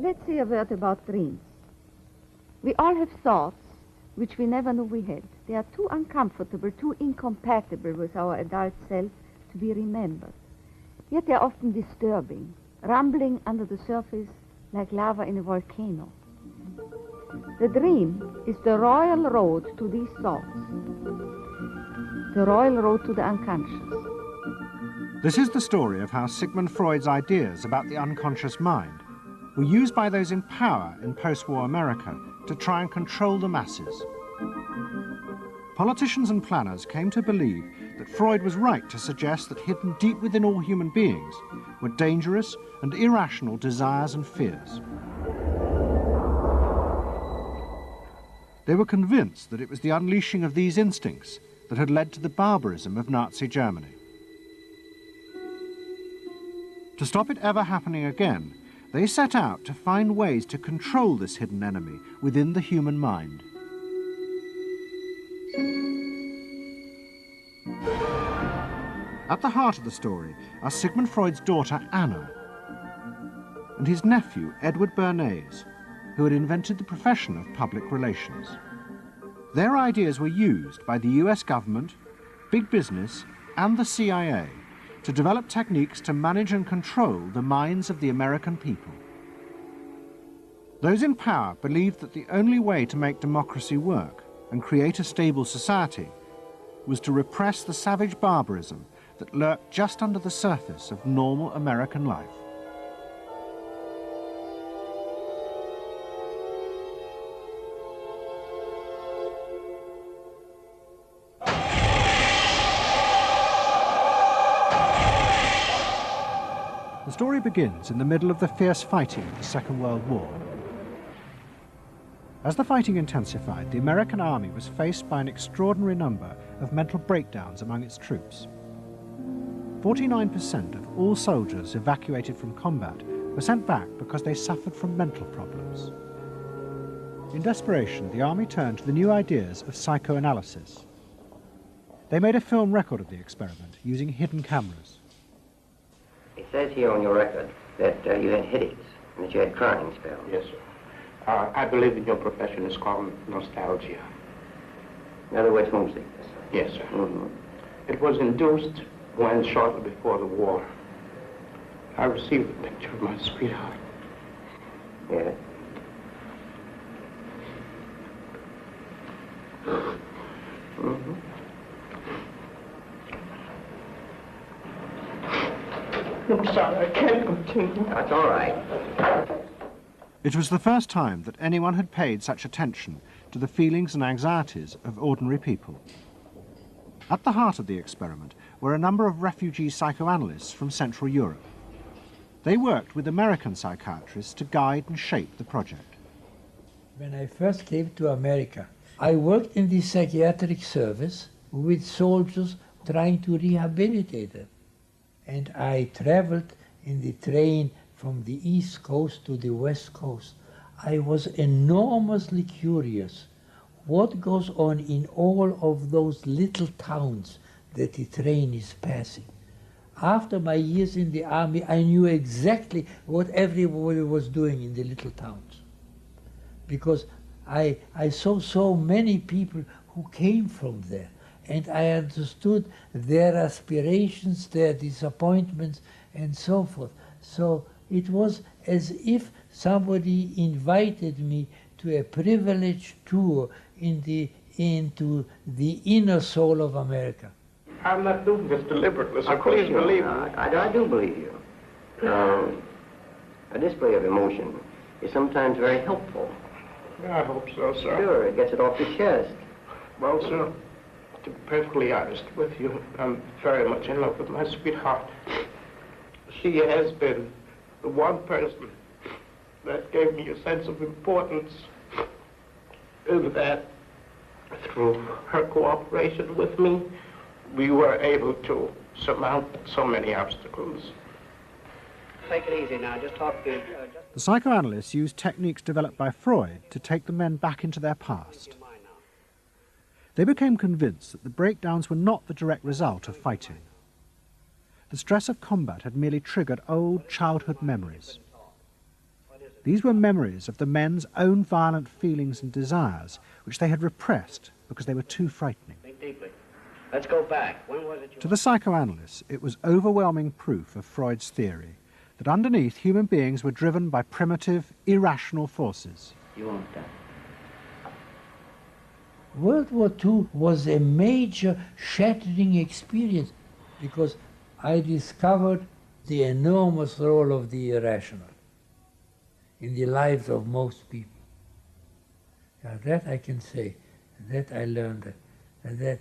Let's say a word about dreams. We all have thoughts which we never knew we had. They are too uncomfortable, too incompatible with our adult self to be remembered. Yet they are often disturbing, rumbling under the surface like lava in a volcano. The dream is the royal road to these thoughts, the royal road to the unconscious. This is the story of how Sigmund Freud's ideas about the unconscious mind were used by those in power in post-war America to try and control the masses. Politicians and planners came to believe that Freud was right to suggest that hidden deep within all human beings were dangerous and irrational desires and fears. They were convinced that it was the unleashing of these instincts that had led to the barbarism of Nazi Germany. To stop it ever happening again, they set out to find ways to control this hidden enemy within the human mind. At the heart of the story are Sigmund Freud's daughter Anna and his nephew Edward Bernays, who had invented the profession of public relations. Their ideas were used by the US government, big business, and the CIA to develop techniques to manage and control the minds of the American people. Those in power believed that the only way to make democracy work and create a stable society was to repress the savage barbarism that lurked just under the surface of normal American life. The story begins in the middle of the fierce fighting of the Second World War. As the fighting intensified, the American army was faced by an extraordinary number of mental breakdowns among its troops. 49% of all soldiers evacuated from combat were sent back because they suffered from mental problems. In desperation, the army turned to the new ideas of psychoanalysis. They made a film record of the experiment using hidden cameras. It says here on your record that you had headaches and that you had crying spells. Yes, sir. I believe in your profession is called nostalgia. In other words, homesickness. Yes, sir. Mm-hmm. It was induced when, shortly before the war, I received a picture of my sweetheart. Yes. Mm-hmm. I'm sorry, I can't continue. That's all right. It was the first time that anyone had paid such attention to the feelings and anxieties of ordinary people. At the heart of the experiment were a number of refugee psychoanalysts from Central Europe. They worked with American psychiatrists to guide and shape the project. When I first came to America, I worked in the psychiatric service with soldiers trying to rehabilitate them. And I traveled in the train from the East Coast to the West Coast. I was enormously curious what goes on in all of those little towns that the train is passing. After my years in the army, I knew exactly what everybody was doing in the little towns. Because I saw so many people who came from there. And I understood their aspirations, their disappointments, and so forth. So it was as if somebody invited me to a privileged tour into the inner soul of America. I'm not doing this deliberately, so please believe me. I do believe you. A display of emotion is sometimes very helpful. I hope so, sir. Sure, it gets it off your chest. Well, sir, to be perfectly honest with you, I'm very much in love with my sweetheart. She has been the one person that gave me a sense of importance, and that through her cooperation with me, we were able to surmount so many obstacles. Take it easy now, just talk to... The psychoanalysts used techniques developed by Freud to take the men back into their past. They became convinced that the breakdowns were not the direct result of fighting. The stress of combat had merely triggered old childhood memories. These were memories of the men's own violent feelings and desires, which they had repressed because they were too frightening. Think deeply. Let's go back. When was it you... To the psychoanalysts, it was overwhelming proof of Freud's theory that underneath human beings were driven by primitive, irrational forces. You want that? World War II was a major shattering experience because I discovered the enormous role of the irrational in the lives of most people. Now that I can say, that I learned, that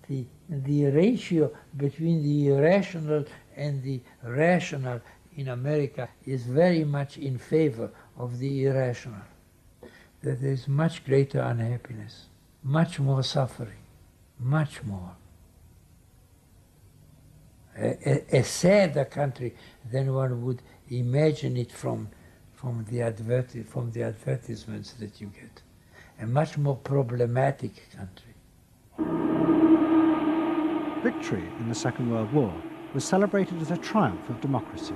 the ratio between the irrational and the rational in America is very much in favor of the irrational. That there is much greater unhappiness, much more suffering, much more. A sadder country than one would imagine it from the advertisements that you get. A much more problematic country. Victory in the Second World War was celebrated as a triumph of democracy.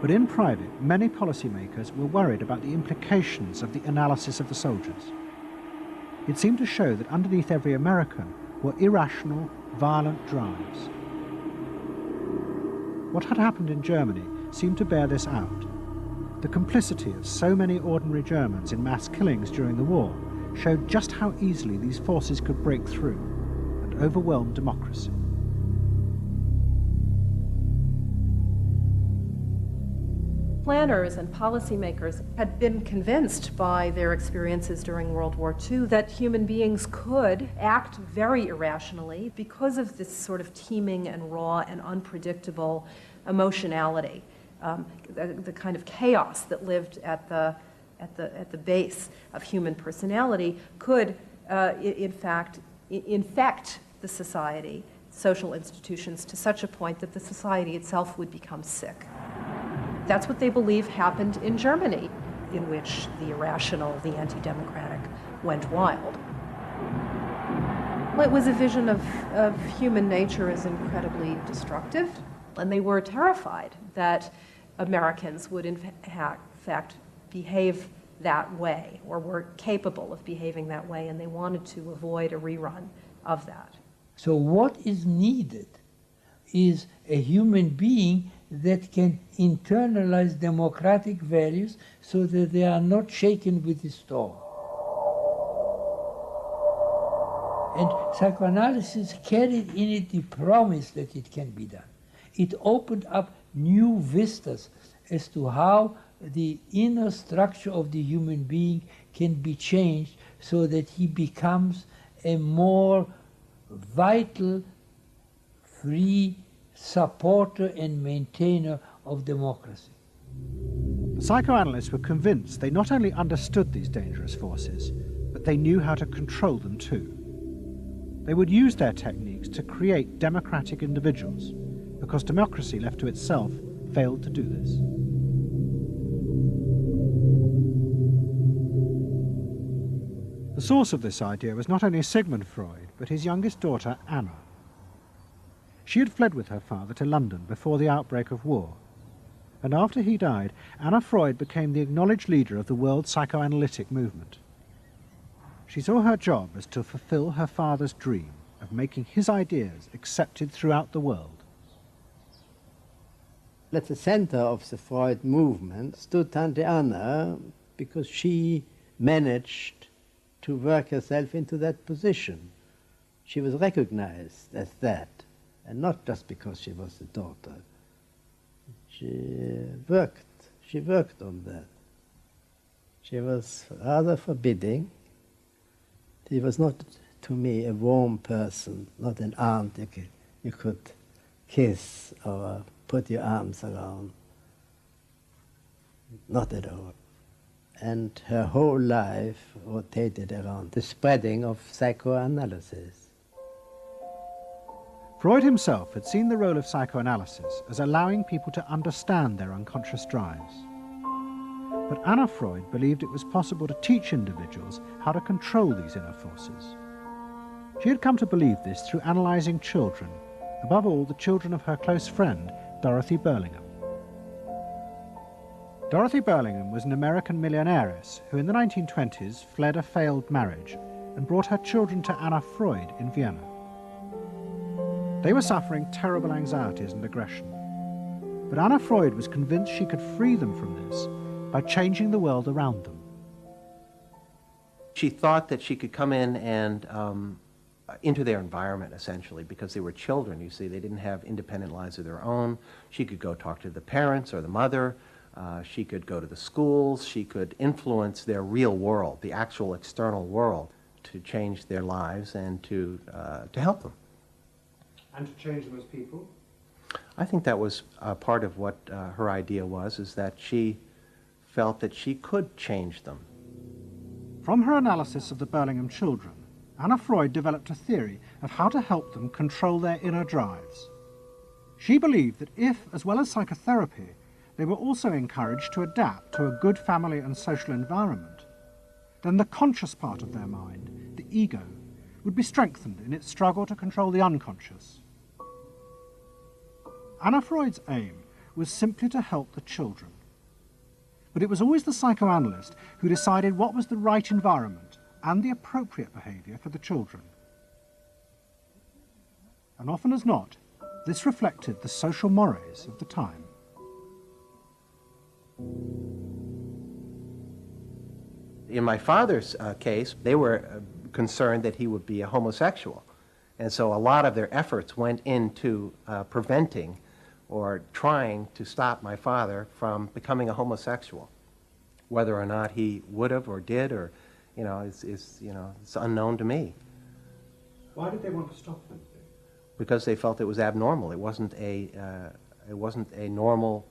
But in private, many policymakers were worried about the implications of the analysis of the soldiers. It seemed to show that underneath every American were irrational, violent drives. What had happened in Germany seemed to bear this out. The complicity of so many ordinary Germans in mass killings during the war showed just how easily these forces could break through and overwhelm democracy. Planners and policymakers had been convinced by their experiences during World War II that human beings could act very irrationally because of this sort of teeming and raw and unpredictable emotionality, the kind of chaos that lived at the base of human personality could, in fact, infect the society, social institutions, to such a point that the society itself would become sick. That's what they believe happened in Germany, in which the irrational, the anti-democratic, went wild. Well, it was a vision of human nature as incredibly destructive, and they were terrified that Americans would in fact behave that way, or were capable of behaving that way, and they wanted to avoid a rerun of that. So what is needed is a human being that can internalize democratic values so that they are not shaken with the storm. And psychoanalysis carried in it the promise that it can be done. It opened up new vistas as to how the inner structure of the human being can be changed so that he becomes a more vital, free supporter and maintainer of democracy. The psychoanalysts were convinced they not only understood these dangerous forces, but they knew how to control them too. They would use their techniques to create democratic individuals, because democracy left to itself failed to do this. The source of this idea was not only Sigmund Freud, but his youngest daughter, Anna. She had fled with her father to London before the outbreak of war, and after he died, Anna Freud became the acknowledged leader of the world psychoanalytic movement. She saw her job as to fulfill her father's dream of making his ideas accepted throughout the world. At the center of the Freud movement stood Tante Anna, because she managed to work herself into that position. She was recognized as that, and not just because she was the daughter. She worked on that. She was rather forbidding. She was not, to me, a warm person, not an aunt you could kiss or put your arms around. Not at all. And her whole life rotated around the spreading of psychoanalysis. Freud himself had seen the role of psychoanalysis as allowing people to understand their unconscious drives. But Anna Freud believed it was possible to teach individuals how to control these inner forces. She had come to believe this through analysing children, above all the children of her close friend, Dorothy Burlingham. Dorothy Burlingham was an American millionairess who in the 1920s fled a failed marriage and brought her children to Anna Freud in Vienna. They were suffering terrible anxieties and aggression. But Anna Freud was convinced she could free them from this by changing the world around them. She thought that she could come in and into their environment, essentially, because they were children, you see. They didn't have independent lives of their own. She could go talk to the parents or the mother. She could go to the schools. She could influence their real world, the actual external world, to change their lives and to help them. And to change them as people? I think that was part of what her idea was, is that she felt that she could change them. From her analysis of the Burlingham children, Anna Freud developed a theory of how to help them control their inner drives. She believed that if, as well as psychotherapy, they were also encouraged to adapt to a good family and social environment, then the conscious part of their mind, the ego, would be strengthened in its struggle to control the unconscious. Anna Freud's aim was simply to help the children. But it was always the psychoanalyst who decided what was the right environment and the appropriate behaviour for the children. And often as not, this reflected the social mores of the time. In my father's case, they were concerned that he would be a homosexual. And so a lot of their efforts went into preventing or trying to stop my father from becoming a homosexual. Whether or not he would have or did, or, it's unknown to me. Why did they want to stop him? Because they felt it was abnormal. It wasn't a normal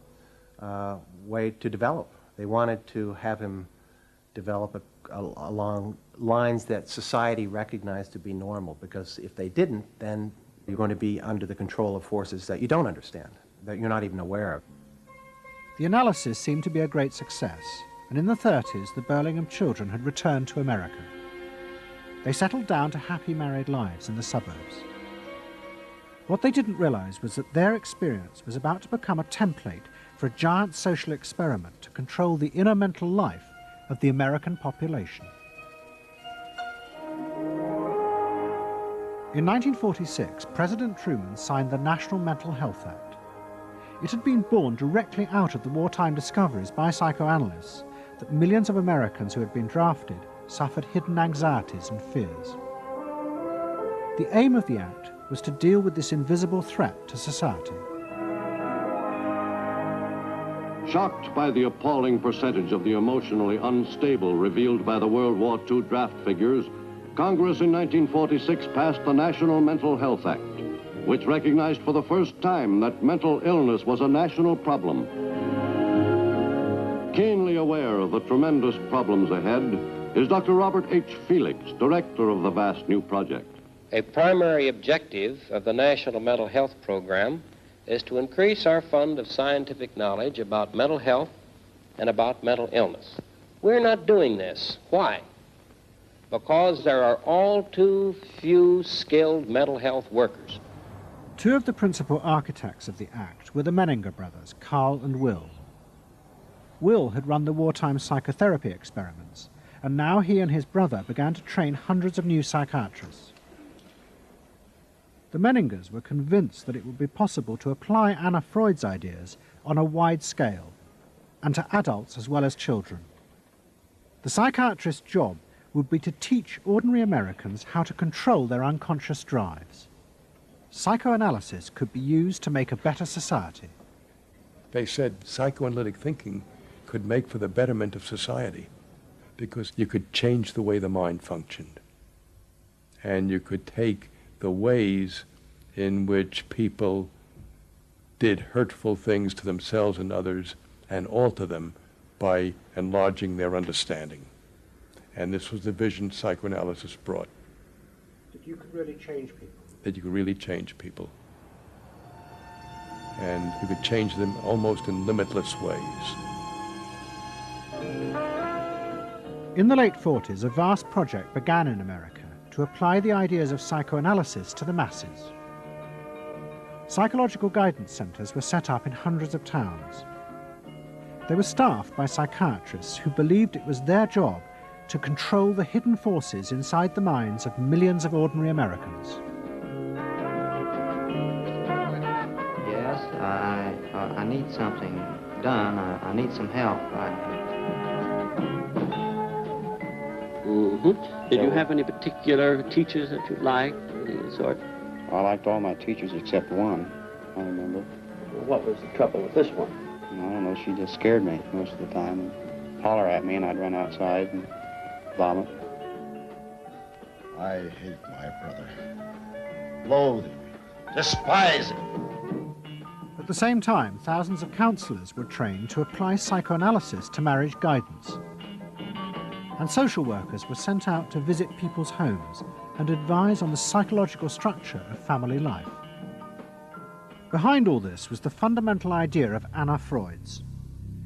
way to develop. They wanted to have him develop along lines that society recognized to be normal, because if they didn't, then you're going to be under the control of forces that you don't understand, that you're not even aware of. The analysis seemed to be a great success, and in the 30s the Burlingham children had returned to America. They settled down to happy married lives in the suburbs. What they didn't realize was that their experience was about to become a template for a giant social experiment to control the inner mental life of the American population. In 1946, President Truman signed the National Mental Health Act. It had been born directly out of the wartime discoveries by psychoanalysts that millions of Americans who had been drafted suffered hidden anxieties and fears. The aim of the act was to deal with this invisible threat to society. Shocked by the appalling percentage of the emotionally unstable revealed by the World War II draft figures, Congress in 1946 passed the National Mental Health Act, which recognized for the first time that mental illness was a national problem. Keenly aware of the tremendous problems ahead is Dr. Robert H. Felix, director of the vast new project. A primary objective of the National Mental Health Program is to increase our fund of scientific knowledge about mental health and about mental illness. We're not doing this. Why? Because there are all too few skilled mental health workers. Two of the principal architects of the Act were the Menninger brothers, Carl and Will. Will had run the wartime psychotherapy experiments, and now he and his brother began to train hundreds of new psychiatrists. The Menningers were convinced that it would be possible to apply Anna Freud's ideas on a wide scale, and to adults as well as children. The psychiatrist's job would be to teach ordinary Americans how to control their unconscious drives. Psychoanalysis could be used to make a better society. They said psychoanalytic thinking could make for the betterment of society, because you could change the way the mind functioned. And you could take the ways in which people did hurtful things to themselves and others and alter them by enlarging their understanding. And this was the vision psychoanalysis brought. That you could really change people. That you could really change people. And you could change them almost in limitless ways. In the late 40s, a vast project began in America to apply the ideas of psychoanalysis to the masses. Psychological guidance centers were set up in hundreds of towns. They were staffed by psychiatrists who believed it was their job to control the hidden forces inside the minds of millions of ordinary Americans. Yes, I need something done. I need some help. Did you have any particular teachers that you liked, any of the sort? I liked all my teachers except one, I remember. What was the trouble with this one? I don't know, she just scared me most of the time and holler at me, and I'd run outside and vomit. I hate my brother. Loathe him. Despise him. At the same time, thousands of counselors were trained to apply psychoanalysis to marriage guidance. And social workers were sent out to visit people's homes and advise on the psychological structure of family life. Behind all this was the fundamental idea of Anna Freud's,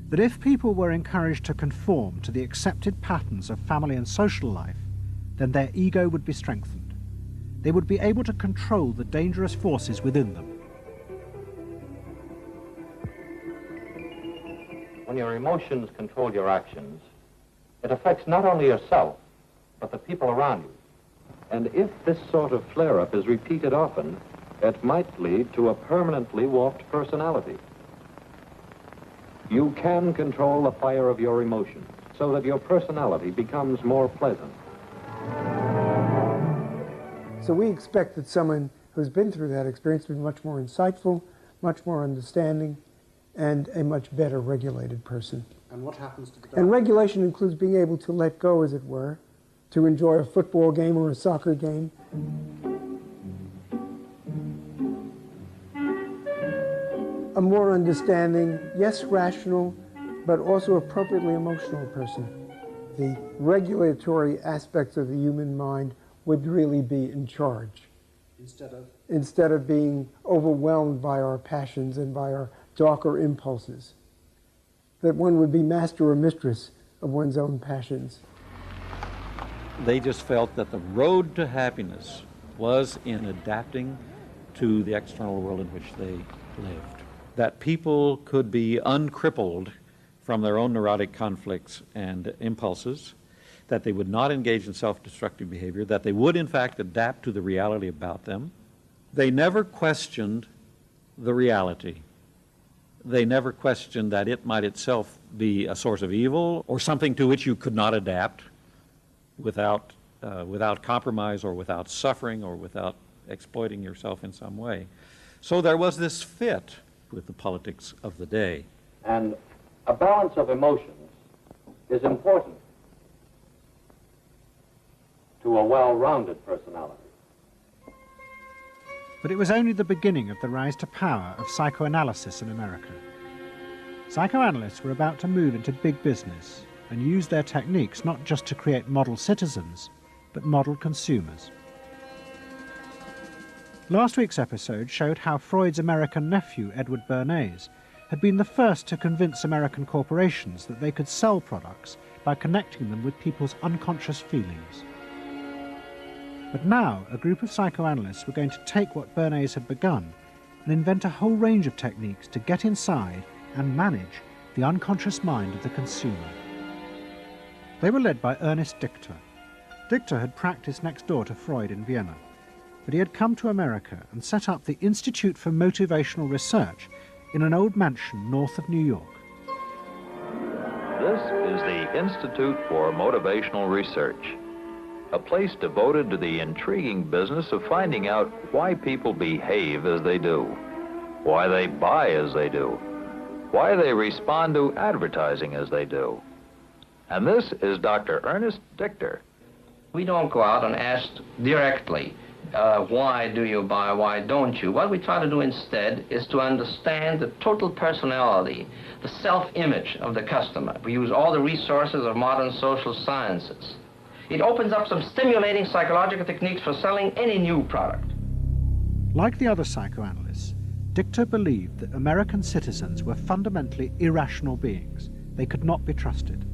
that if people were encouraged to conform to the accepted patterns of family and social life, then their ego would be strengthened. They would be able to control the dangerous forces within them. When your emotions control your actions, it affects not only yourself, but the people around you. And if this sort of flare-up is repeated often, it might lead to a permanently warped personality. You can control the fire of your emotions so that your personality becomes more pleasant. So we expect that someone who's been through that experience to be much more insightful, much more understanding, and a much better regulated person. And what happens to the And regulation includes being able to let go, as it were, to enjoy a football game or a soccer game. A more understanding, yes, rational, but also appropriately emotional person. The regulatory aspects of the human mind would really be in charge. Instead of being overwhelmed by our passions and by our darker impulses. That one would be master or mistress of one's own passions. They just felt that the road to happiness was in adapting to the external world in which they lived. That people could be uncrippled from their own neurotic conflicts and impulses, that they would not engage in self-destructive behavior, that they would in fact adapt to the reality about them. They never questioned the reality. They never questioned that it might itself be a source of evil or something to which you could not adapt without compromise or without suffering or without exploiting yourself in some way. So there was this fit with the politics of the day. And a balance of emotions is important to a well-rounded personality. But it was only the beginning of the rise to power of psychoanalysis in America. Psychoanalysts were about to move into big business and use their techniques not just to create model citizens, but model consumers. Last week's episode showed how Freud's American nephew, Edward Bernays, had been the first to convince American corporations that they could sell products by connecting them with people's unconscious feelings. But now, a group of psychoanalysts were going to take what Bernays had begun and invent a whole range of techniques to get inside and manage the unconscious mind of the consumer. They were led by Ernest Dichter. Dichter had practiced next door to Freud in Vienna, but he had come to America and set up the Institute for Motivational Research in an old mansion north of New York. This is the Institute for Motivational Research, a place devoted to the intriguing business of finding out why people behave as they do, why they buy as they do, why they respond to advertising as they do. And this is Dr. Ernest Dichter. We don't go out and ask directly, why do you buy, why don't you? What we try to do instead is to understand the total personality, the self-image of the customer. We use all the resources of modern social sciences. It opens up some stimulating psychological techniques for selling any new product. Like the other psychoanalysts, Dichter believed that American citizens were fundamentally irrational beings. They could not be trusted.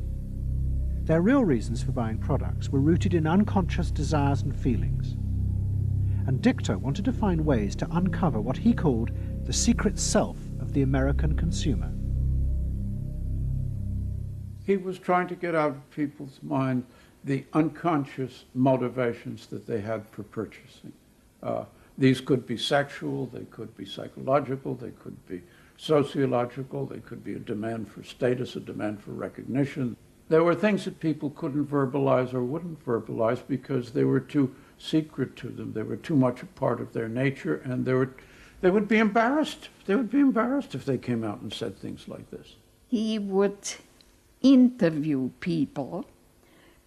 Their real reasons for buying products were rooted in unconscious desires and feelings. And Dichter wanted to find ways to uncover what he called the secret self of the American consumer. He was trying to get out of people's mind the unconscious motivations that they had for purchasing. These could be sexual, they could be psychological, they could be sociological, they could be a demand for status, a demand for recognition. There were things that people couldn't verbalize or wouldn't verbalize because they were too secret to them. They were too much a part of their nature, and they would be embarrassed. They would be embarrassed if they came out and said things like this. He would interview people,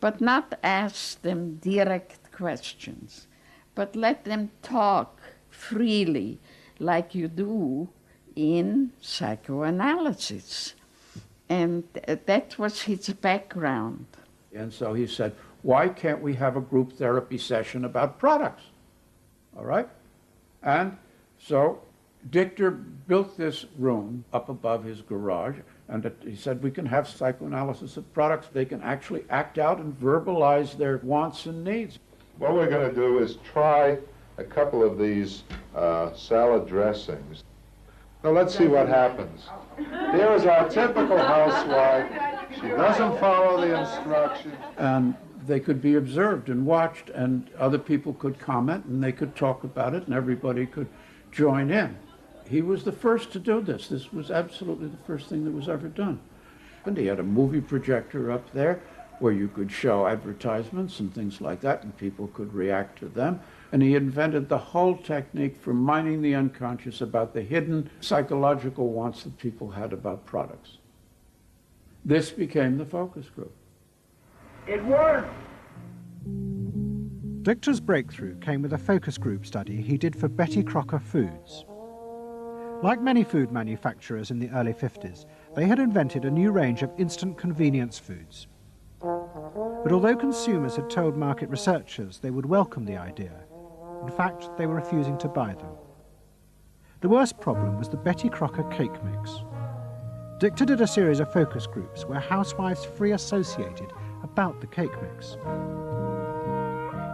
but not ask them direct questions, but let them talk freely like you do in psychoanalysis. And that was his background. And so he said, why can't we have a group therapy session about products? All right? And so Dichter built this room up above his garage, and he said we can have psychoanalysis of products. They can actually act out and verbalize their wants and needs. What we're going to do is try a couple of these salad dressings. Now let's see what happens. Here is our typical housewife. She doesn't follow the instructions. And they could be observed and watched, and other people could comment, and they could talk about it, and everybody could join in. He was the first to do this. This was absolutely the first thing that was ever done. And he had a movie projector up there where you could show advertisements and things like that, and people could react to them. And he invented the whole technique for mining the unconscious about the hidden psychological wants that people had about products. This became the focus group. It worked! Dichter's breakthrough came with a focus group study he did for Betty Crocker Foods. Like many food manufacturers in the early 50s, they had invented a new range of instant convenience foods. But although consumers had told market researchers they would welcome the idea, in fact, they were refusing to buy them. The worst problem was the Betty Crocker cake mix. Dichter did a series of focus groups where housewives free associated about the cake mix.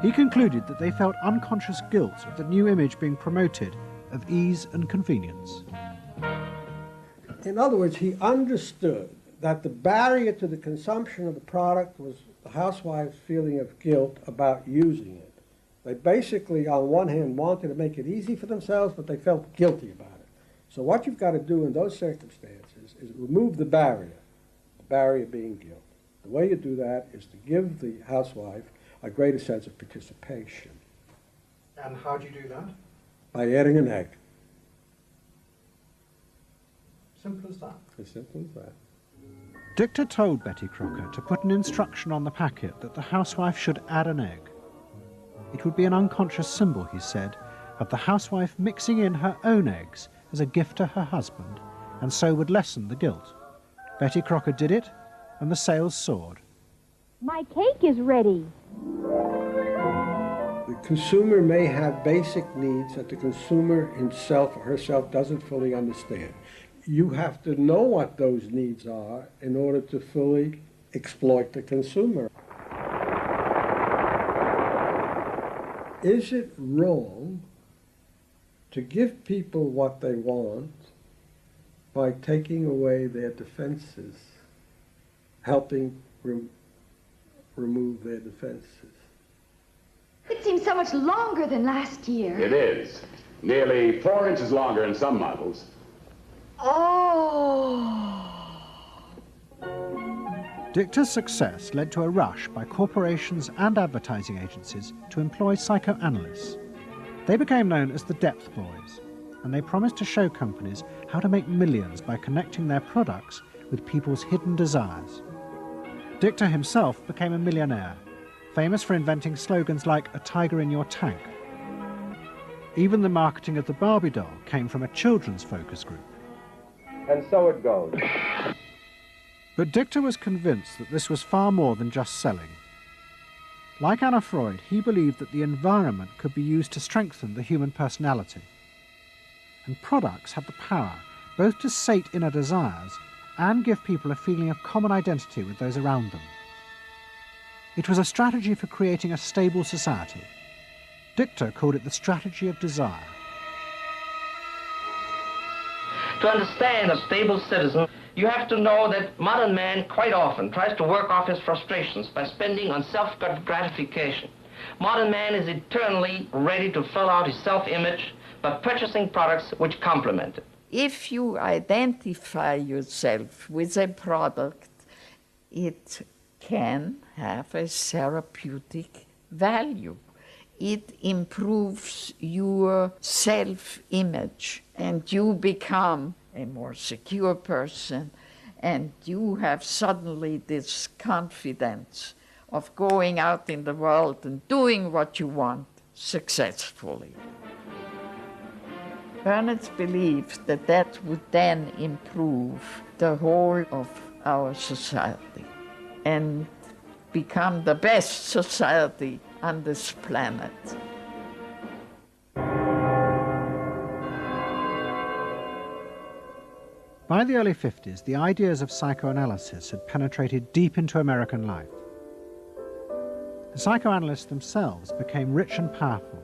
He concluded that they felt unconscious guilt at the new image being promoted of ease and convenience. In other words, he understood that the barrier to the consumption of the product was the housewife's feeling of guilt about using it. They basically, on one hand, wanted to make it easy for themselves, but they felt guilty about it. So what you've got to do in those circumstances is remove the barrier being guilt. The way you do that is to give the housewife a greater sense of participation. And how do you do that? By adding an egg. Simple as that. As simple as that. Dichter told Betty Crocker to put an instruction on the packet that the housewife should add an egg. It would be an unconscious symbol, he said, of the housewife mixing in her own eggs as a gift to her husband, and so would lessen the guilt. Betty Crocker did it, and the sales soared. My cake is ready. The consumer may have basic needs that the consumer himself or herself doesn't fully understand. You have to know what those needs are in order to fully exploit the consumer. Is it wrong to give people what they want by taking away their defenses, helping remove their defenses? It seems so much longer than last year. It is. Nearly 4 inches longer in some models. Oh. Dichter's success led to a rush by corporations and advertising agencies to employ psychoanalysts. They became known as the Depth Boys, and they promised to show companies how to make millions by connecting their products with people's hidden desires. Dichter himself became a millionaire, famous for inventing slogans like "a tiger in your tank." Even the marketing of the Barbie doll came from a children's focus group. And so it goes. But Dichter was convinced that this was far more than just selling. Like Anna Freud, he believed that the environment could be used to strengthen the human personality. And products had the power both to sate inner desires and give people a feeling of common identity with those around them. It was a strategy for creating a stable society. Dichter called it the strategy of desire. To understand a stable citizen, You have to know that modern man quite often tries to work off his frustrations by spending on self-gratification. Modern man is eternally ready to fill out his self-image by purchasing products which complement it. If you identify yourself with a product, it can have a therapeutic value. It improves your self-image, and you become a more secure person, and you have suddenly this confidence of going out in the world and doing what you want successfully. Ernest believed that that would then improve the whole of our society and become the best society on this planet. By the early 50s, the ideas of psychoanalysis had penetrated deep into American life. The psychoanalysts themselves became rich and powerful.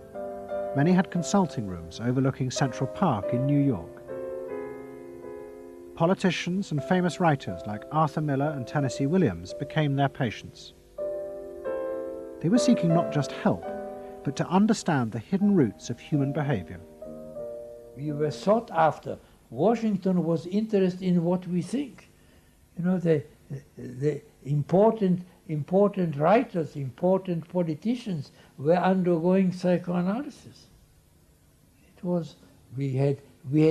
Many had consulting rooms overlooking Central Park in New York. Politicians and famous writers like Arthur Miller and Tennessee Williams became their patients. They were seeking not just help, but to understand the hidden roots of human behavior. We were sought after. Washington was interested in what we think. You know, the important writers, important politicians were undergoing psychoanalysis. It was, we had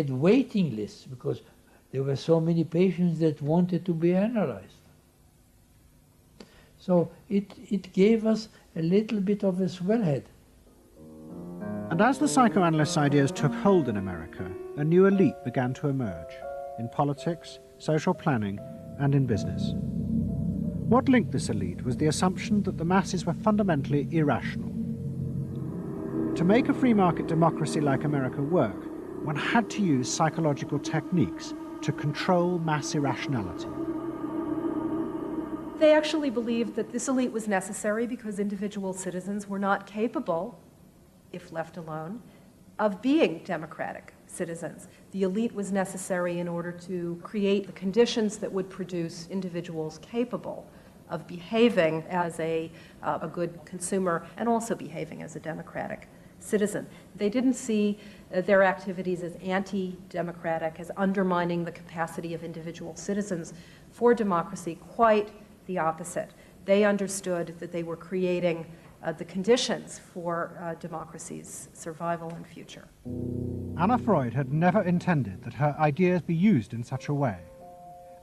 waiting lists because there were so many patients that wanted to be analyzed. So it gave us a little bit of a swellhead. And as the psychoanalysts' ideas took hold in America, a new elite began to emerge in politics, social planning, and in business. What linked this elite was the assumption that the masses were fundamentally irrational. To make a free market democracy like America work, one had to use psychological techniques to control mass irrationality. They actually believed that this elite was necessary because individual citizens were not capable, if left alone, of being democratic citizens. The elite was necessary in order to create the conditions that would produce individuals capable of behaving as a good consumer and also behaving as a democratic citizen. They didn't see their activities as anti-democratic, as undermining the capacity of individual citizens for democracy. Quite the opposite. They understood that they were creating the conditions for democracy's survival and future. Anna Freud had never intended that her ideas be used in such a way,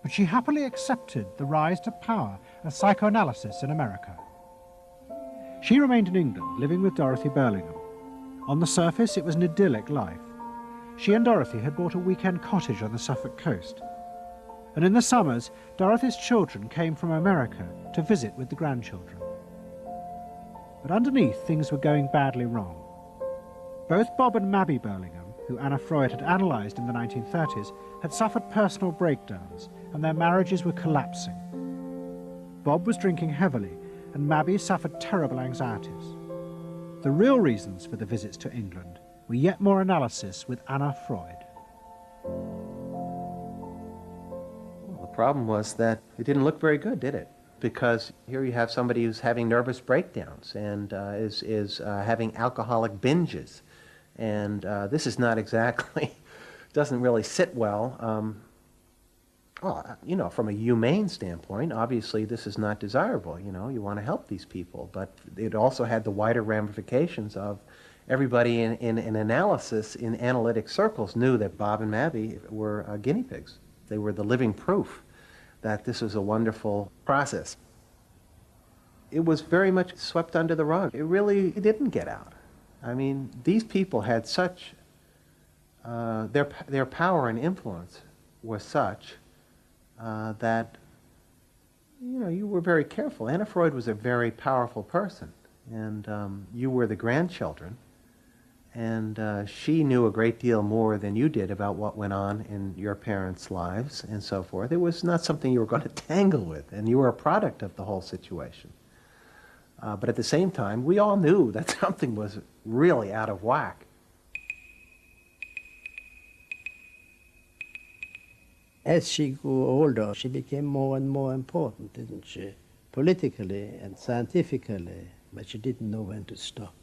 but she happily accepted the rise to power of psychoanalysis in America. She remained in England, living with Dorothy Burlingham. On the surface, it was an idyllic life. She and Dorothy had bought a weekend cottage on the Suffolk coast. And in the summers, Dorothy's children came from America to visit with the grandchildren. But underneath, things were going badly wrong. Both Bob and Mabby Burlingham, who Anna Freud had analysed in the 1930s, had suffered personal breakdowns, and their marriages were collapsing. Bob was drinking heavily, and Mabby suffered terrible anxieties. The real reasons for the visits to England were yet more analysis with Anna Freud. Well, the problem was that it didn't look very good, did it? Because here you have somebody who's having nervous breakdowns and is having alcoholic binges. And this is not exactly, doesn't really sit well. Well, you know, from a humane standpoint, obviously this is not desirable. You know, you want to help these people. But it also had the wider ramifications of everybody in analysis, in analytic circles, knew that Bob and Mabby were guinea pigs. They were the living proof that this was a wonderful process. It was very much swept under the rug. It really didn't get out. I mean, these people had such, their power and influence was such that, you know, you were very careful. Anna Freud was a very powerful person, and you were the grandchildren, and she knew a great deal more than you did about what went on in your parents' lives and so forth. It was not something you were going to tangle with, and you were a product of the whole situation. But at the same time, we all knew that something was really out of whack. As she grew older, she became more and more important, didn't she? Politically and scientifically, but she didn't know when to stop.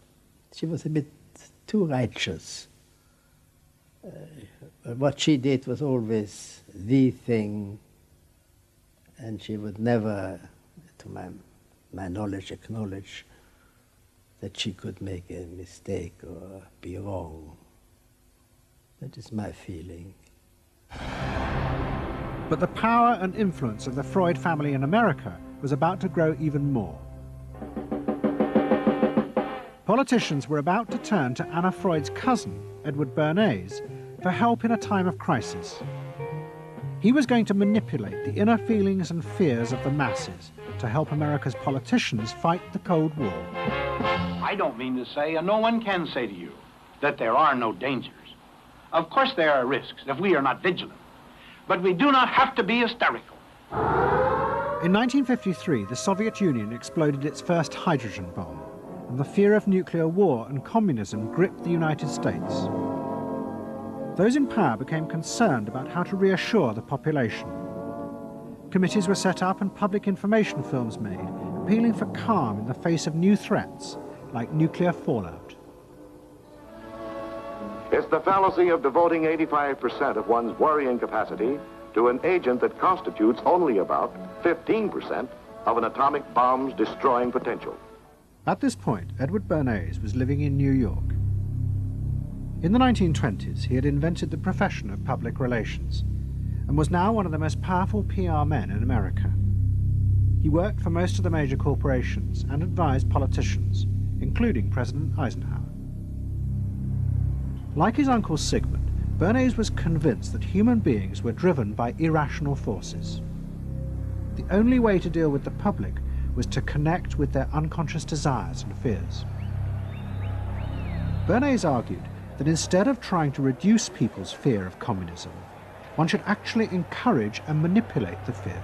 She was a bit too righteous. What she did was always the thing, and she would never, to my knowledge, acknowledge that she could make a mistake or be wrong. That is my feeling. But the power and influence of the Freud family in America was about to grow even more. Politicians were about to turn to Anna Freud's cousin, Edward Bernays, for help in a time of crisis. He was going to manipulate the inner feelings and fears of the masses to help America's politicians fight the Cold War. I don't mean to say, and no one can say to you, that there are no dangers. Of course there are risks if we are not vigilant. But we do not have to be hysterical. In 1953, the Soviet Union exploded its first hydrogen bomb, and the fear of nuclear war and communism gripped the United States. Those in power became concerned about how to reassure the population. Committees were set up and public information films made, appealing for calm in the face of new threats, like nuclear fallout. It's the fallacy of devoting 85% of one's worrying capacity to an agent that constitutes only about 15% of an atomic bomb's destroying potential. At this point, Edward Bernays was living in New York. In the 1920s, he had invented the profession of public relations and was now one of the most powerful PR men in America. He worked for most of the major corporations and advised politicians, including President Eisenhower. Like his uncle Sigmund, Bernays was convinced that human beings were driven by irrational forces. The only way to deal with the public was to connect with their unconscious desires and fears. Bernays argued that instead of trying to reduce people's fear of communism, one should actually encourage and manipulate the fear,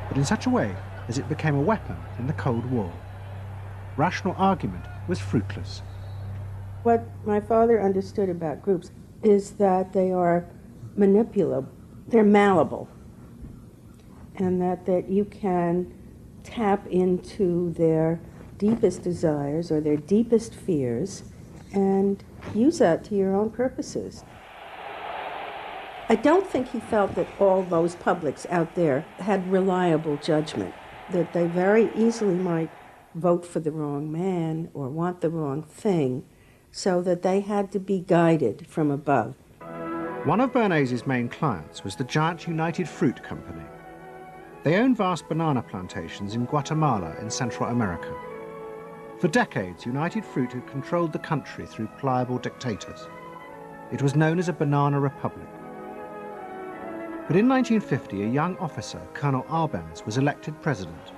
but in such a way as it became a weapon in the Cold War. Rational argument was fruitless. What my father understood about groups is that they are manipulable, they're malleable, and that you can tap into their deepest desires or their deepest fears and use that to your own purposes. I don't think he felt that all those publics out there had reliable judgment, that they very easily might vote for the wrong man or want the wrong thing, so that they had to be guided from above. One of Bernays' main clients was the giant United Fruit Company. They owned vast banana plantations in Guatemala in Central America. For decades, United Fruit had controlled the country through pliable dictators. It was known as a banana republic. But in 1950, a young officer, Colonel Arbenz, was elected president.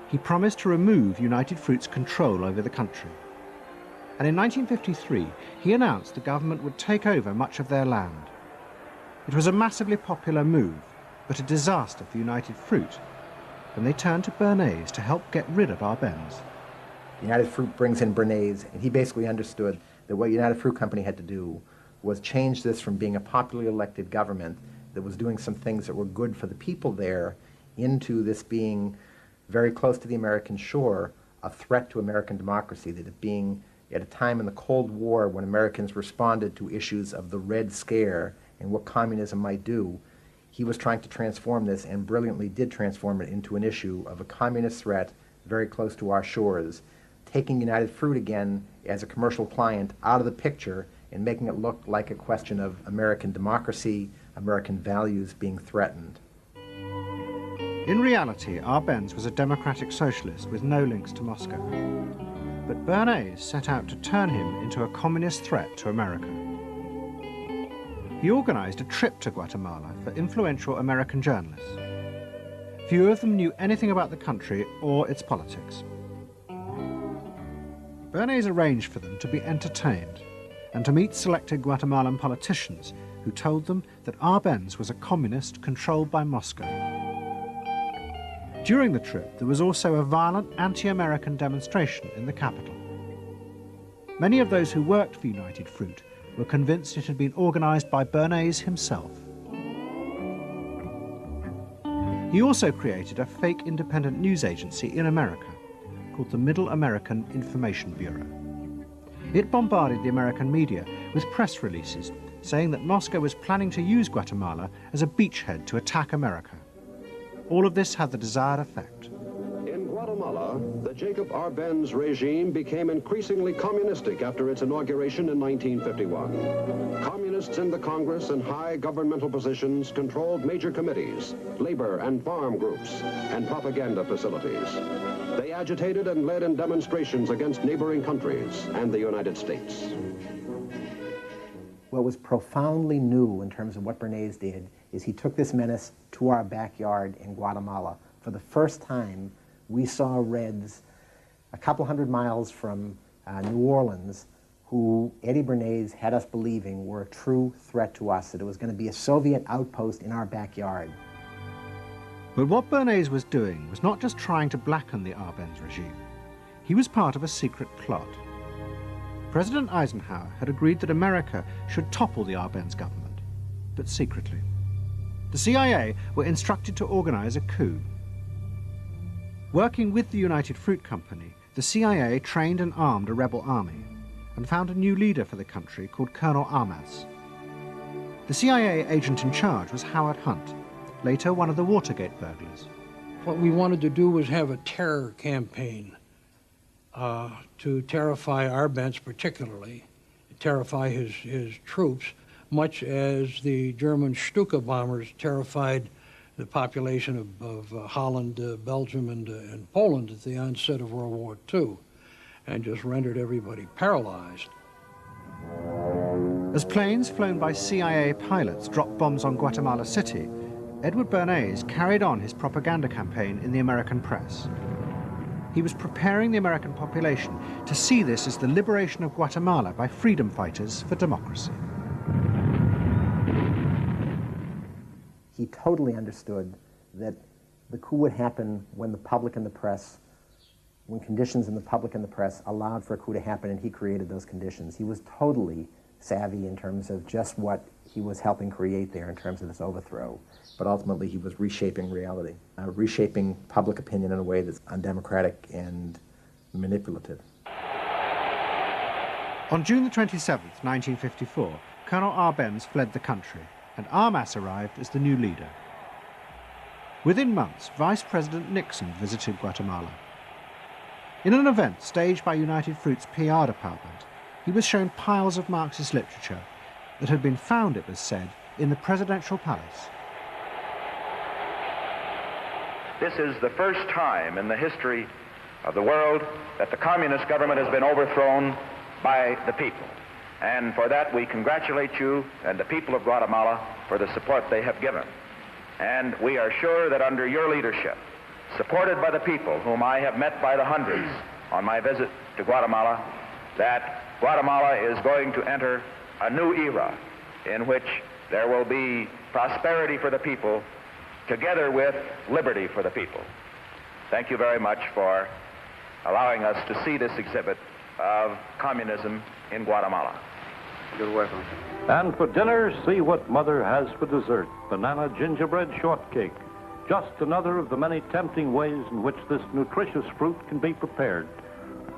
He promised to remove United Fruit's control over the country. And in 1953, he announced the government would take over much of their land. It was a massively popular move, but a disaster for United Fruit, and they turned to Bernays to help get rid of Arbenz. United Fruit brings in Bernays, and he basically understood that what United Fruit Company had to do was change this from being a popularly elected government that was doing some things that were good for the people there into this being very close to the American shore, a threat to American democracy, that it being at a time in the Cold War when Americans responded to issues of the Red Scare and what communism might do, he was trying to transform this, and brilliantly did transform it into an issue of a communist threat very close to our shores, taking United Fruit again as a commercial client out of the picture and making it look like a question of American democracy, American values being threatened. In reality, Arbenz was a democratic socialist with no links to Moscow. But Bernays set out to turn him into a communist threat to America. He organized a trip to Guatemala for influential American journalists. Few of them knew anything about the country or its politics. Bernays arranged for them to be entertained and to meet selected Guatemalan politicians who told them that Arbenz was a communist controlled by Moscow. During the trip, there was also a violent anti-American demonstration in the capital. Many of those who worked for United Fruit were convinced it had been organized by Bernays himself. He also created a fake independent news agency in America called the Middle American Information Bureau. It bombarded the American media with press releases saying that Moscow was planning to use Guatemala as a beachhead to attack America. All of this had the desired effect. In Guatemala, the Jacob Arbenz regime became increasingly communistic after its inauguration in 1951. Communists in the Congress and high governmental positions controlled major committees, labor and farm groups, and propaganda facilities. They agitated and led in demonstrations against neighboring countries and the United States. What was profoundly new in terms of what Bernays did is he took this menace to our backyard in Guatemala. For the first time, we saw Reds a couple hundred miles from New Orleans who Eddie Bernays had us believing were a true threat to us, that it was going to be a Soviet outpost in our backyard. But what Bernays was doing was not just trying to blacken the Arbenz regime. He was part of a secret plot. President Eisenhower had agreed that America should topple the Arbenz government, but secretly. The CIA were instructed to organize a coup. Working with the United Fruit Company, the CIA trained and armed a rebel army and found a new leader for the country called Colonel Armas. The CIA agent in charge was Howard Hunt, later one of the Watergate burglars. What we wanted to do was have a terror campaign to terrify Arbenz particularly, terrify his troops, much as the German Stuka bombers terrified the population of Holland, Belgium, and Poland at the onset of World War II, and just rendered everybody paralyzed. As planes flown by CIA pilots dropped bombs on Guatemala City, Edward Bernays carried on his propaganda campaign in the American press. He was preparing the American population to see this as the liberation of Guatemala by freedom fighters for democracy. He totally understood that the coup would happen when the public and the press, when conditions in the public and the press allowed for a coup to happen, and he created those conditions. He was totally savvy in terms of just what he was helping create there in terms of this overthrow. But ultimately he was reshaping reality, reshaping public opinion in a way that's undemocratic and manipulative. On June the 27th, 1954, Colonel Arbenz fled the country, and Armas arrived as the new leader. Within months, Vice President Nixon visited Guatemala. In an event staged by United Fruit's PR department, he was shown piles of Marxist literature that had been found, it was said, in the presidential palace. This is the first time in the history of the world that the communist government has been overthrown by the people. And for that we congratulate you and the people of Guatemala for the support they have given. And we are sure that under your leadership, supported by the people whom I have met by the hundreds on my visit to Guatemala, that Guatemala is going to enter a new era in which there will be prosperity for the people together with liberty for the people. Thank you very much for allowing us to see this exhibit of communism in Guatemala. You're welcome. And for dinner, see what Mother has for dessert. Banana gingerbread shortcake. Just another of the many tempting ways in which this nutritious fruit can be prepared.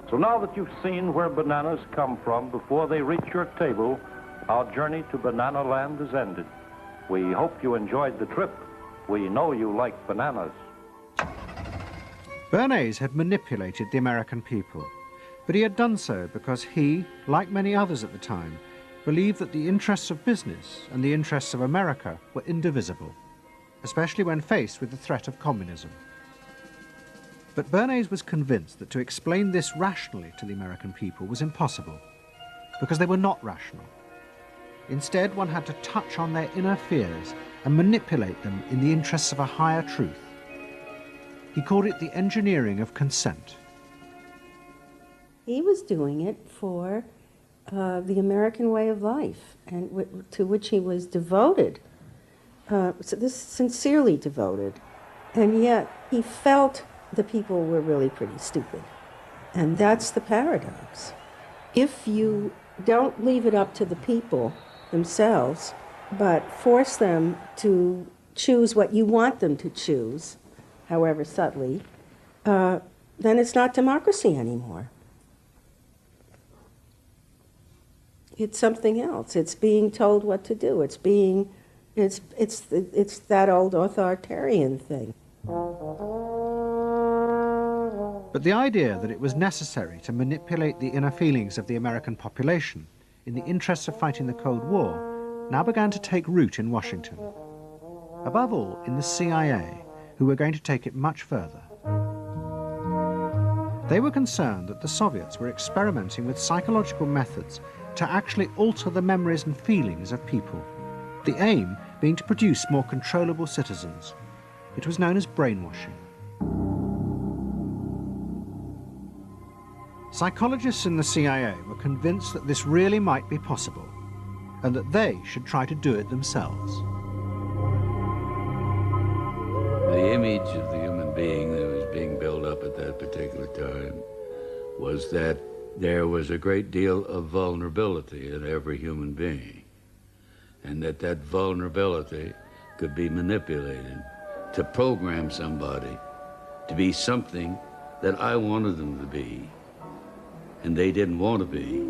So now that you've seen where bananas come from before they reach your table, our journey to Banana Land is ended. We hope you enjoyed the trip. We know you like bananas. Bernays had manipulated the American people, but he had done so because he, like many others at the time, believed that the interests of business and the interests of America were indivisible, especially when faced with the threat of communism. But Bernays was convinced that to explain this rationally to the American people was impossible, because they were not rational. Instead, one had to touch on their inner fears and manipulate them in the interests of a higher truth. He called it the engineering of consent. He was doing it for the American way of life, and to which he was devoted, sincerely devoted. And yet he felt the people were really pretty stupid. And that's the paradox. If you don't leave it up to the people themselves, but force them to choose what you want them to choose, however subtly, then it's not democracy anymore. It's something else. It's being told what to do. It's that old authoritarian thing. But the idea that it was necessary to manipulate the inner feelings of the American population in the interests of fighting the Cold War now began to take root in Washington. Above all, in the CIA, who were going to take it much further. They were concerned that the Soviets were experimenting with psychological methods to actually alter the memories and feelings of people, the aim being to produce more controllable citizens. It was known as brainwashing. Psychologists in the CIA were convinced that this really might be possible, and that they should try to do it themselves. The image of the human being that was being built up at that particular time was that there was a great deal of vulnerability in every human being, and that vulnerability could be manipulated to program somebody to be something that I wanted them to be, and they didn't want to be.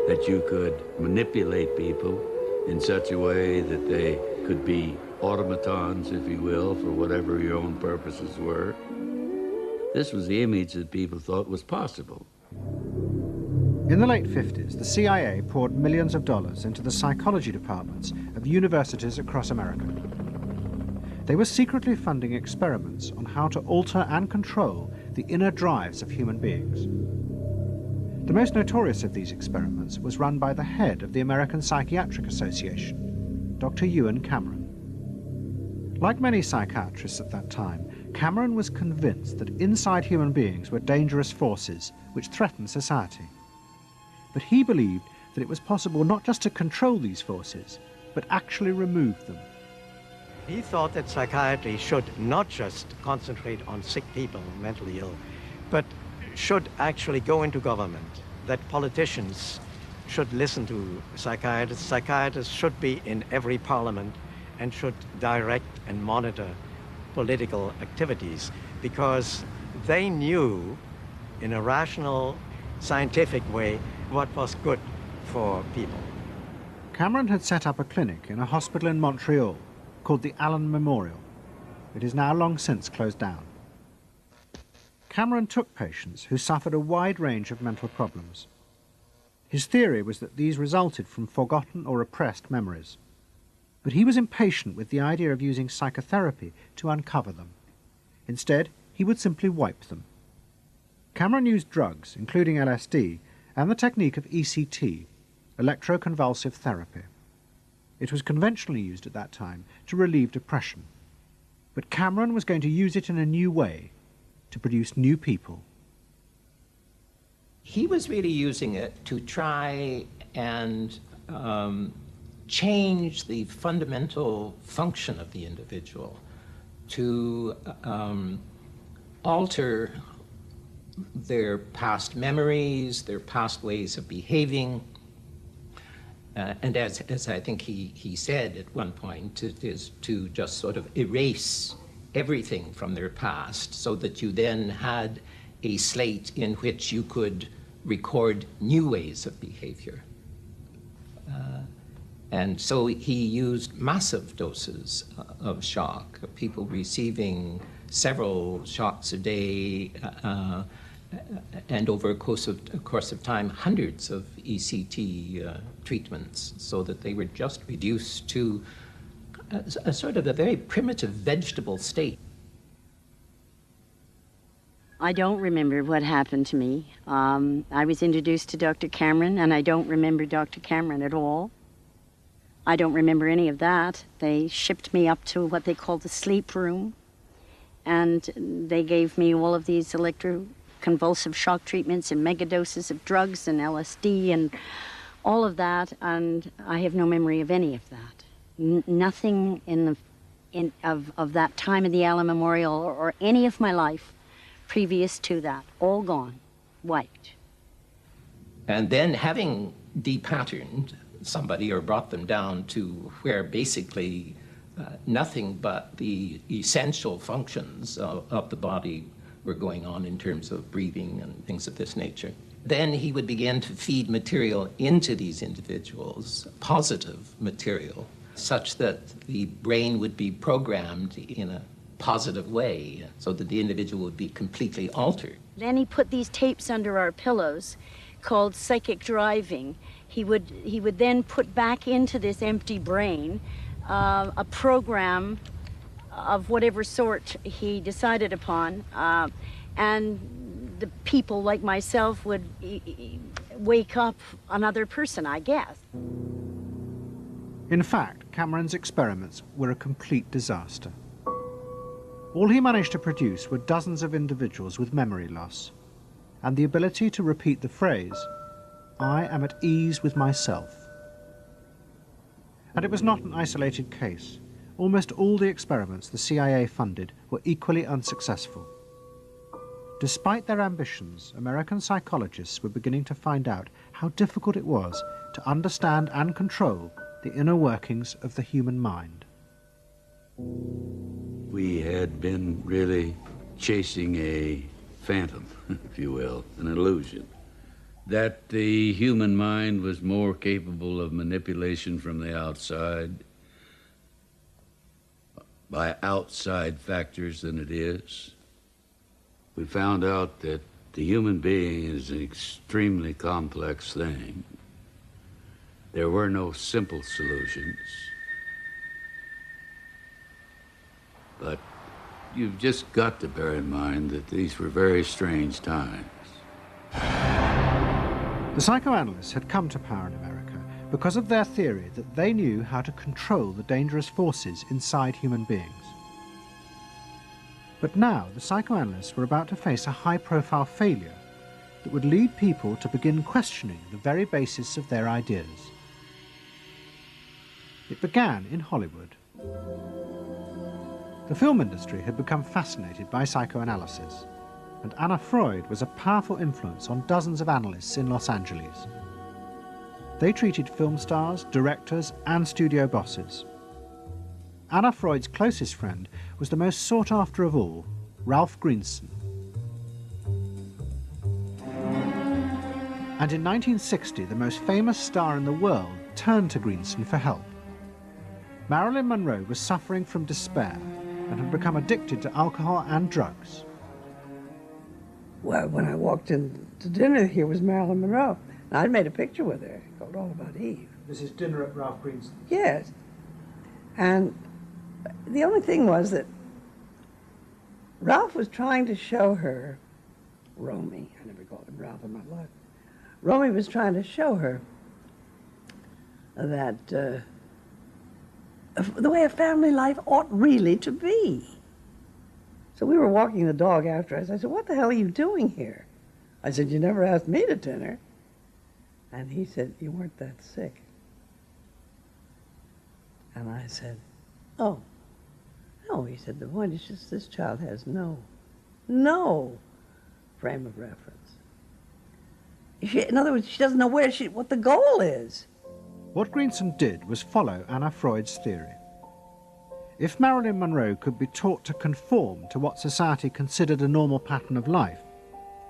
That you could manipulate people in such a way that they could be automatons, if you will, for whatever your own purposes were. This was the image that people thought was possible. In the late 50s, the CIA poured millions of dollars into the psychology departments of universities across America. They were secretly funding experiments on how to alter and control the inner drives of human beings. The most notorious of these experiments was run by the head of the American Psychiatric Association, Dr. Ewan Cameron. Like many psychiatrists at that time, Cameron was convinced that inside human beings were dangerous forces which threatened society. But he believed that it was possible not just to control these forces, but actually remove them. He thought that psychiatry should not just concentrate on sick people, mentally ill, but should actually go into government, that politicians should listen to psychiatrists. Psychiatrists should be in every parliament and should direct and monitor political activities, because they knew in a rational, scientific way what was good for people. Cameron had set up a clinic in a hospital in Montreal called the Allen Memorial. It is now long since closed down. Cameron took patients who suffered a wide range of mental problems. His theory was that these resulted from forgotten or repressed memories. But he was impatient with the idea of using psychotherapy to uncover them. Instead, he would simply wipe them. Cameron used drugs, including LSD, and the technique of ECT, electroconvulsive therapy. It was conventionally used at that time to relieve depression. But Cameron was going to use it in a new way, to produce new people. He was really using it to try and change the fundamental function of the individual, to alter their past memories, their past ways of behaving. And as I think he said at one point, it is to just sort of erase everything from their past so that you then had a slate in which you could record new ways of behavior. And so he used massive doses of shock, people receiving several shocks a day, and over a course of time, hundreds of ECT treatments, so that they were just reduced to a sort of a very primitive vegetable state. I don't remember what happened to me. I was introduced to Dr. Cameron, and I don't remember Dr. Cameron at all. I don't remember any of that. They shipped me up to what they called the sleep room, and they gave me all of these electroconvulsive shock treatments and megadoses of drugs and LSD and all of that, and I have no memory of any of that. Nothing of that time of the Allen Memorial or any of my life previous to that, all gone, wiped. And then, having depatterned somebody or brought them down to where basically nothing but the essential functions of the body were going on in terms of breathing and things of this nature. Then he would begin to feed material into these individuals, positive material, such that the brain would be programmed in a positive way, so that the individual would be completely altered. Then he put these tapes under our pillows called psychic driving. He would then put back into this empty brain a program of whatever sort he decided upon, and the people like myself would wake up another person, I guess. In fact, Cameron's experiments were a complete disaster. All he managed to produce were dozens of individuals with memory loss and the ability to repeat the phrase, "I am at ease with myself." And it was not an isolated case. Almost all the experiments the CIA funded were equally unsuccessful. Despite their ambitions, American psychologists were beginning to find out how difficult it was to understand and control the inner workings of the human mind. We had been really chasing a phantom, if you will, an illusion, that the human mind was more capable of manipulation from the outside by outside factors than it is. We found out that the human being is an extremely complex thing. There were no simple solutions. But you've just got to bear in mind that these were very strange times. The psychoanalysts had come to power in America because of their theory that they knew how to control the dangerous forces inside human beings. But now the psychoanalysts were about to face a high-profile failure that would lead people to begin questioning the very basis of their ideas. It began in Hollywood. The film industry had become fascinated by psychoanalysis, and Anna Freud was a powerful influence on dozens of analysts in Los Angeles. They treated film stars, directors, and studio bosses. Anna Freud's closest friend was the most sought after of all, Ralph Greenson. And in 1960, the most famous star in the world turned to Greenson for help. Marilyn Monroe was suffering from despair and had become addicted to alcohol and drugs. Well, when I walked in to dinner, here was Marilyn Monroe. And I'd made a picture with her called All About Eve. This is dinner at Ralph Greenson's. Yes. And the only thing was that Ralph was trying to show her, Romy, I never called him Ralph in my life. Romy was trying to show her that the way a family life ought really to be. So we were walking the dog after us. I said, "What the hell are you doing here?" I said, "You never asked me to dinner." And he said, "You weren't that sick." And I said, "Oh, no." He said, "The point is just this child has no frame of reference. In other words, she doesn't know what the goal is." What Greenson did was follow Anna Freud's theory. If Marilyn Monroe could be taught to conform to what society considered a normal pattern of life,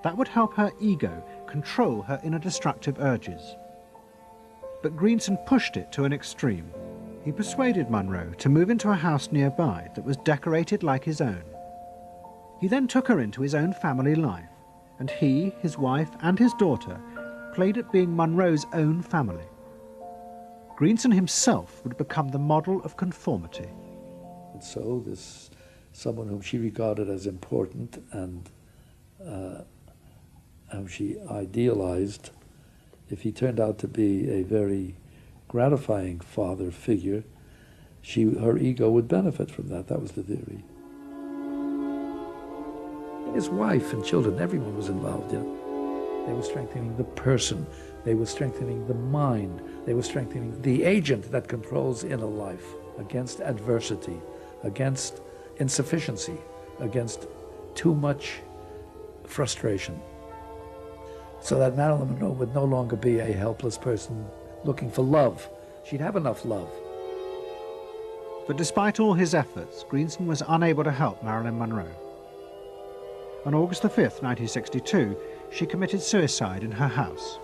that would help her ego control her inner destructive urges. But Greenson pushed it to an extreme. He persuaded Monroe to move into a house nearby that was decorated like his own. He then took her into his own family life, and he, his wife, and his daughter played at being Monroe's own family. Greenson himself would become the model of conformity. And so this someone whom she regarded as important and whom she idealized, if he turned out to be a very gratifying father figure, her ego would benefit from that. That was the theory. His wife and children, everyone was involved in it. They were strengthening the person. They were strengthening the mind. They were strengthening the agent that controls inner life against adversity, against insufficiency, against too much frustration. So that Marilyn Monroe would no longer be a helpless person looking for love. She'd have enough love. But despite all his efforts, Greenson was unable to help Marilyn Monroe. On August the 5th, 1962, she committed suicide in her house.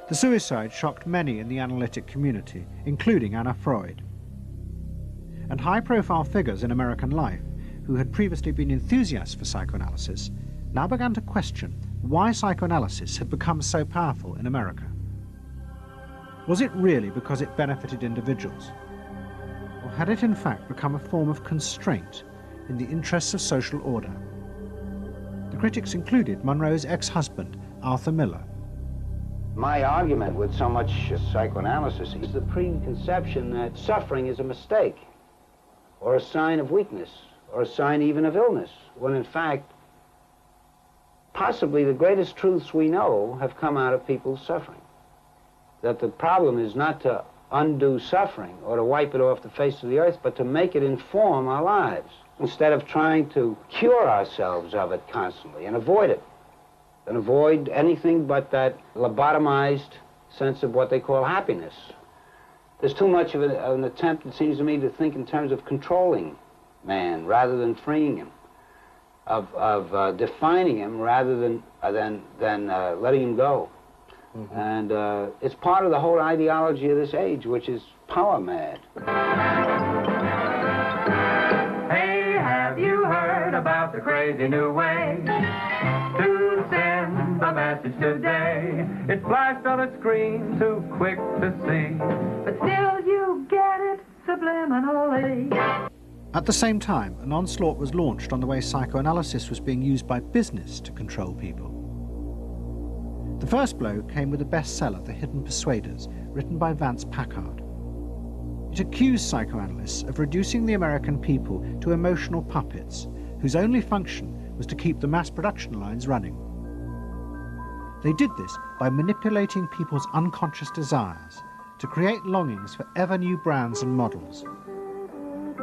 The suicide shocked many in the analytic community, including Anna Freud. And high-profile figures in American life, who had previously been enthusiasts for psychoanalysis, now began to question why psychoanalysis had become so powerful in America. Was it really because it benefited individuals? Or had it in fact become a form of constraint in the interests of social order? The critics included Monroe's ex-husband, Arthur Miller. My argument with so much psychoanalysis is the preconception that suffering is a mistake, or a sign of weakness, or a sign even of illness, when in fact, possibly the greatest truths we know have come out of people's suffering. That the problem is not to undo suffering or to wipe it off the face of the earth, but to make it inform our lives, instead of trying to cure ourselves of it constantly and avoid it, and avoid anything but that lobotomized sense of what they call happiness. There's too much of an attempt, it seems to me, to think in terms of controlling man rather than freeing him, of defining him rather than letting him go. Mm-hmm. And it's part of the whole ideology of this age, which is power mad. Hey, have you heard about the crazy new way to send a message today? It flashed on a screen too quick to see, but still you get it subliminally. At the same time, an onslaught was launched on the way psychoanalysis was being used by business to control people. The first blow came with the bestseller, The Hidden Persuaders, written by Vance Packard. It accused psychoanalysts of reducing the American people to emotional puppets, whose only function was to keep the mass production lines running. They did this by manipulating people's unconscious desires to create longings for ever new brands and models.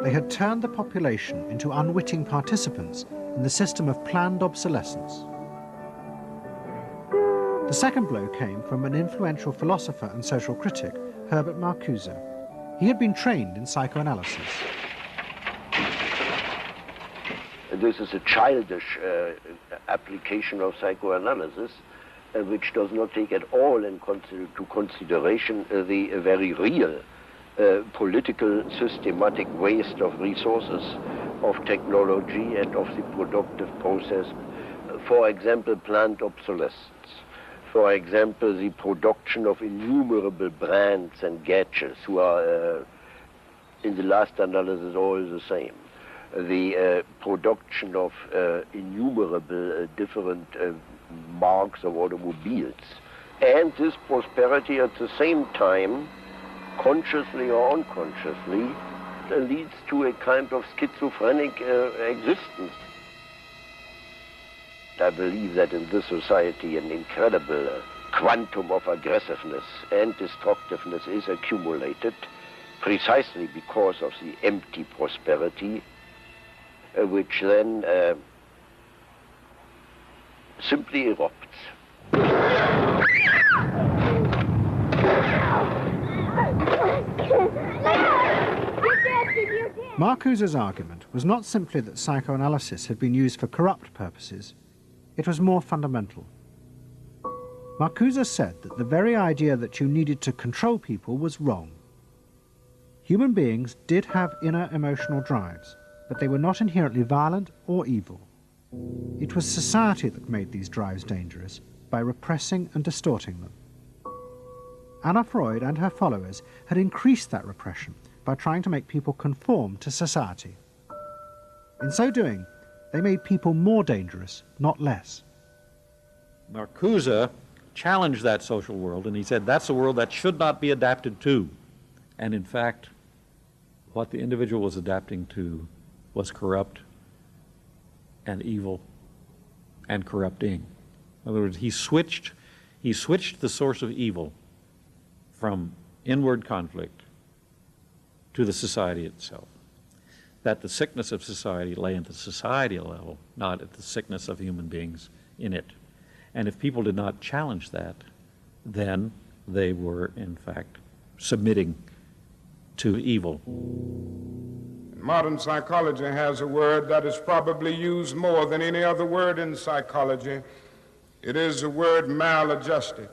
They had turned the population into unwitting participants in the system of planned obsolescence. The second blow came from an influential philosopher and social critic, Herbert Marcuse. He had been trained in psychoanalysis. This is a childish application of psychoanalysis, which does not take at all into consideration the very real political systematic waste of resources, of technology and of the productive process. For example, planned obsolescence. For example, the production of innumerable brands and gadgets who are, in the last analysis, all the same. The production of innumerable different marks of automobiles. And this prosperity at the same time, consciously or unconsciously, leads to a kind of schizophrenic existence. I believe that in this society an incredible quantum of aggressiveness and destructiveness is accumulated precisely because of the empty prosperity, which then simply erupts. Marcuse's argument was not simply that psychoanalysis had been used for corrupt purposes. It was more fundamental. Marcuse said that the very idea that you needed to control people was wrong. Human beings did have inner emotional drives, but they were not inherently violent or evil. It was society that made these drives dangerous by repressing and distorting them. Anna Freud and her followers had increased that repression by trying to make people conform to society. In so doing, they made people more dangerous, not less. Marcuse challenged that social world, and he said that's a world that should not be adapted to. And in fact, what the individual was adapting to was corrupt and evil and corrupting. In other words, he switched the source of evil from inward conflict to the society itself. That the sickness of society lay at the societal level, not at the sickness of human beings in it. And if people did not challenge that, then they were, in fact, submitting to evil. Modern psychology has a word that is probably used more than any other word in psychology. It is the word maladjusted.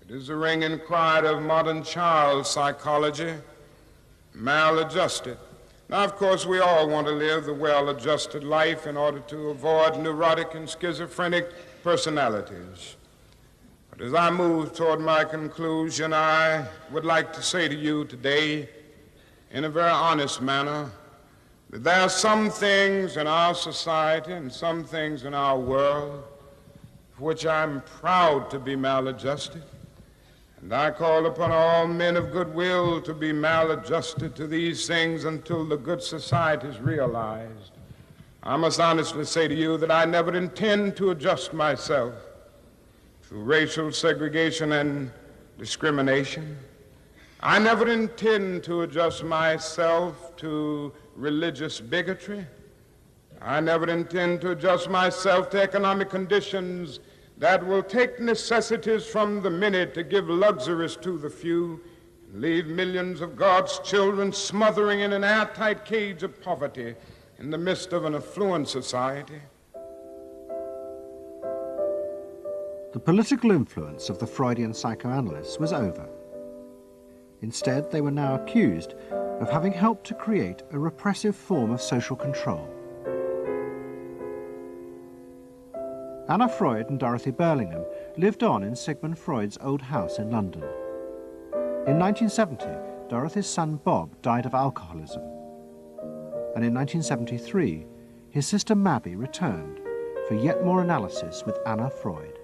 It is the ringing cry of modern child psychology, maladjusted. Now, of course, we all want to live the well-adjusted life in order to avoid neurotic and schizophrenic personalities. But as I move toward my conclusion, I would like to say to you today, in a very honest manner, that there are some things in our society and some things in our world for which I'm proud to be maladjusted. And I call upon all men of goodwill to be maladjusted to these things until the good society is realized. I must honestly say to you that I never intend to adjust myself to racial segregation and discrimination. I never intend to adjust myself to religious bigotry. I never intend to adjust myself to economic conditions that will take necessities from the many to give luxuries to the few and leave millions of God's children smothering in an airtight cage of poverty in the midst of an affluent society. The political influence of the Freudian psychoanalysts was over. Instead, they were now accused of having helped to create a repressive form of social control. Anna Freud and Dorothy Burlingham lived on in Sigmund Freud's old house in London. In 1970, Dorothy's son Bob died of alcoholism. And in 1973, his sister Mabby returned for yet more analysis with Anna Freud.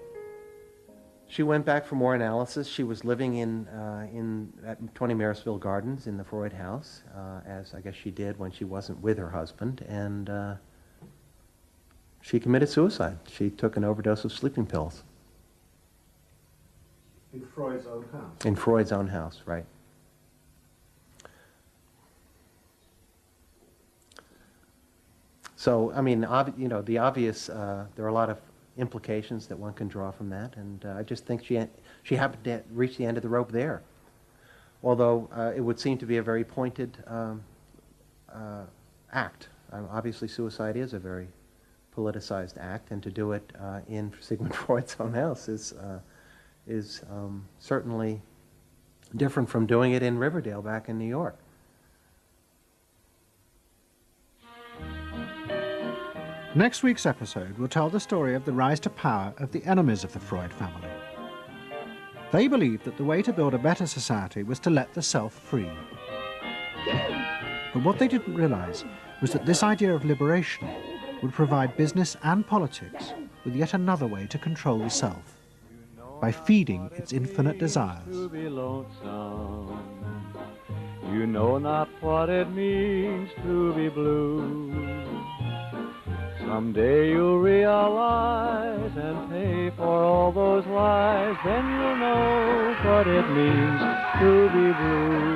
She went back for more analysis. She was living at 20 Marisville Gardens in the Freud house, as I guess she did when she wasn't with her husband, and she committed suicide. She took an overdose of sleeping pills. In Freud's own house? In Freud's own house, right. So, I mean, the obvious, there are a lot of implications that one can draw from that, and I just think she happened to reach the end of the rope there. Although it would seem to be a very pointed act. Obviously, suicide is a very politicized act, and to do it in Sigmund Freud's own house is certainly different from doing it in Riverdale back in New York. Next week's episode will tell the story of the rise to power of the enemies of the Freud family. They believed that the way to build a better society was to let the self free. But what they didn't realize was that this idea of liberation would provide business and politics with yet another way to control the self, by feeding its infinite desires. You know not what it means to be blue. Someday you'll realize and pay for all those lies, then you'll know what it means to be blue.